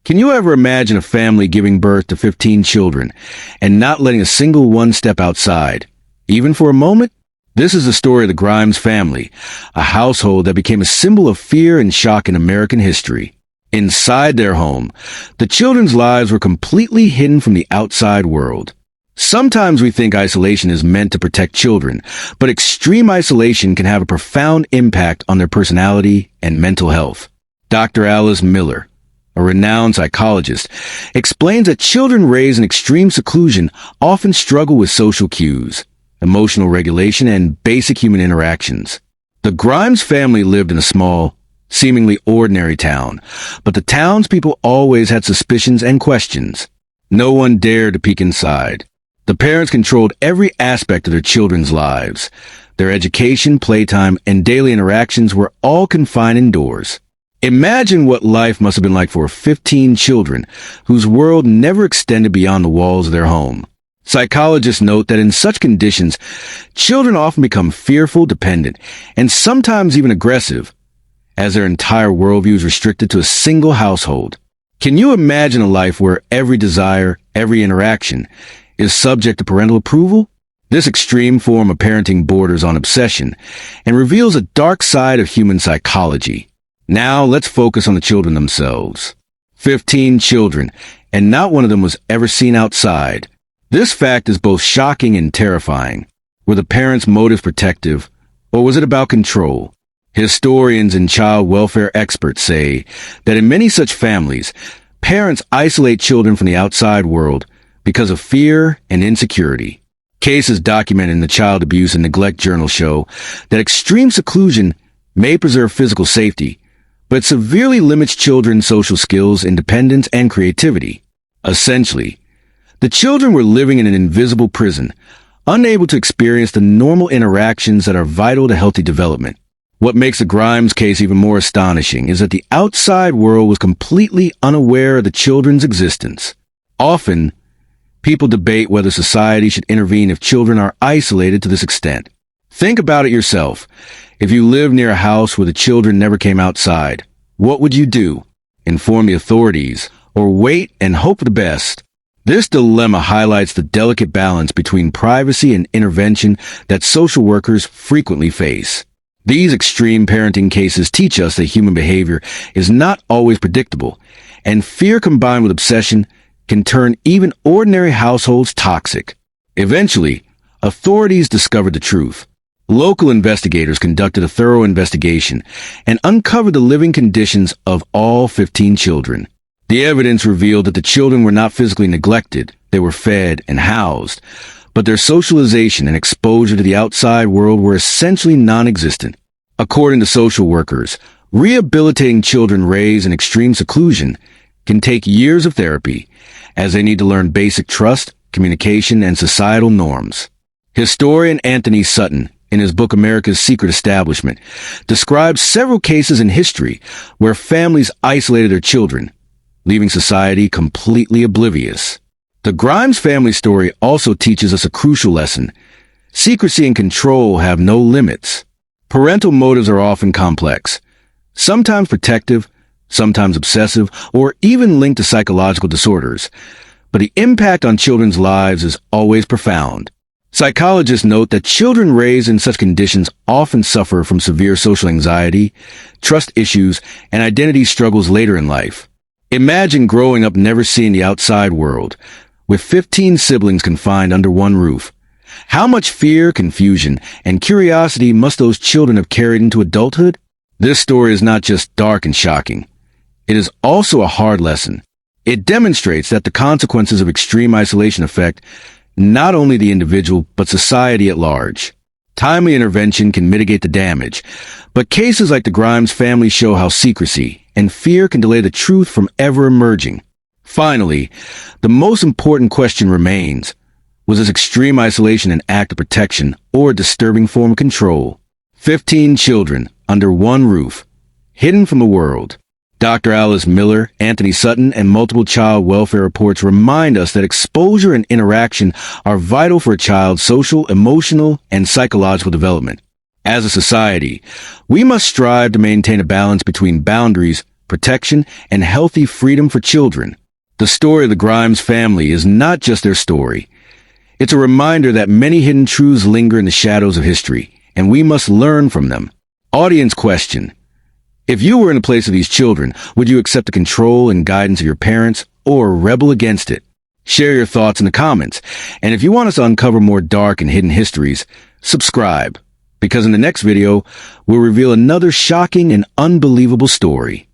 Can you ever imagine a family giving birth to 15 children and not letting a single one step outside, even for a moment? This is the story of the Grimes family, a household that became a symbol of fear and shock in American history. Inside their home, the children's lives were completely hidden from the outside world. Sometimes we think isolation is meant to protect children, but extreme isolation can have a profound impact on their personality and mental health. Dr. Alice Miller, a renowned psychologist, explains that children raised in extreme seclusion often struggle with social cues, emotional regulation, and basic human interactions. The Grimes family lived in a small, seemingly ordinary town, but the townspeople always had suspicions and questions. No one dared to peek inside. The parents controlled every aspect of their children's lives. Their education, playtime, and daily interactions were all confined indoors. Imagine what life must have been like for 15 children whose world never extended beyond the walls of their home. Psychologists note that in such conditions, children often become fearful, dependent, and sometimes even aggressive, as their entire worldview is restricted to a single household. Can you imagine a life where every desire, every interaction, is subject to parental approval? This extreme form of parenting borders on obsession and reveals a dark side of human psychology. Now let's focus on the children themselves. 15 children, and not one of them was ever seen outside. This fact is both shocking and terrifying. Were the parents' motives protective, or was it about control? Historians and child welfare experts say that in many such families, parents isolate children from the outside world because of fear and insecurity. Cases documented in the Child Abuse and Neglect Journal show that extreme seclusion may preserve physical safety, but severely limits children's social skills, independence, and creativity. Essentially, the children were living in an invisible prison, unable to experience the normal interactions that are vital to healthy development. What makes the Grimes case even more astonishing is that the outside world was completely unaware of the children's existence. Often, people debate whether society should intervene if children are isolated to this extent. Think about it yourself. If you lived near a house where the children never came outside, what would you do? Inform the authorities, or wait and hope for the best? This dilemma highlights the delicate balance between privacy and intervention that social workers frequently face. These extreme parenting cases teach us that human behavior is not always predictable, and fear combined with obsession can turn even ordinary households toxic. Eventually, authorities discovered the truth. Local investigators conducted a thorough investigation and uncovered the living conditions of all 15 children. The evidence revealed that the children were not physically neglected, they were fed and housed, but their socialization and exposure to the outside world were essentially non-existent. According to social workers, rehabilitating children raised in extreme seclusion can take years of therapy, as they need to learn basic trust, communication, and societal norms. Historian Anthony Sutton, in his book America's Secret Establishment, describes several cases in history where families isolated their children, leaving society completely oblivious. The Grimes family story also teaches us a crucial lesson. Secrecy and control have no limits. Parental motives are often complex, sometimes protective, sometimes obsessive, or even linked to psychological disorders. But the impact on children's lives is always profound. Psychologists note that children raised in such conditions often suffer from severe social anxiety, trust issues, and identity struggles later in life. Imagine growing up never seeing the outside world, with 15 siblings confined under one roof. How much fear, confusion, and curiosity must those children have carried into adulthood? This story is not just dark and shocking. It is also a hard lesson. It demonstrates that the consequences of extreme isolation affect not only the individual, but society at large. Timely intervention can mitigate the damage, but cases like the Grimes family show how secrecy and fear can delay the truth from ever emerging. Finally, the most important question remains: was this extreme isolation an act of protection or a disturbing form of control? 15 children under one roof, hidden from the world. Dr. Alice Miller, Anthony Sutton, and multiple child welfare reports remind us that exposure and interaction are vital for a child's social, emotional, and psychological development. As a society, we must strive to maintain a balance between boundaries protection, and healthy freedom for children. The story of the Grimes family is not just their story. It's a reminder that many hidden truths linger in the shadows of history, and we must learn from them. Audience question. If you were in the place of these children, would you accept the control and guidance of your parents or rebel against it? Share your thoughts in the comments. And if you want us to uncover more dark and hidden histories, subscribe, because in the next video, we'll reveal another shocking and unbelievable story.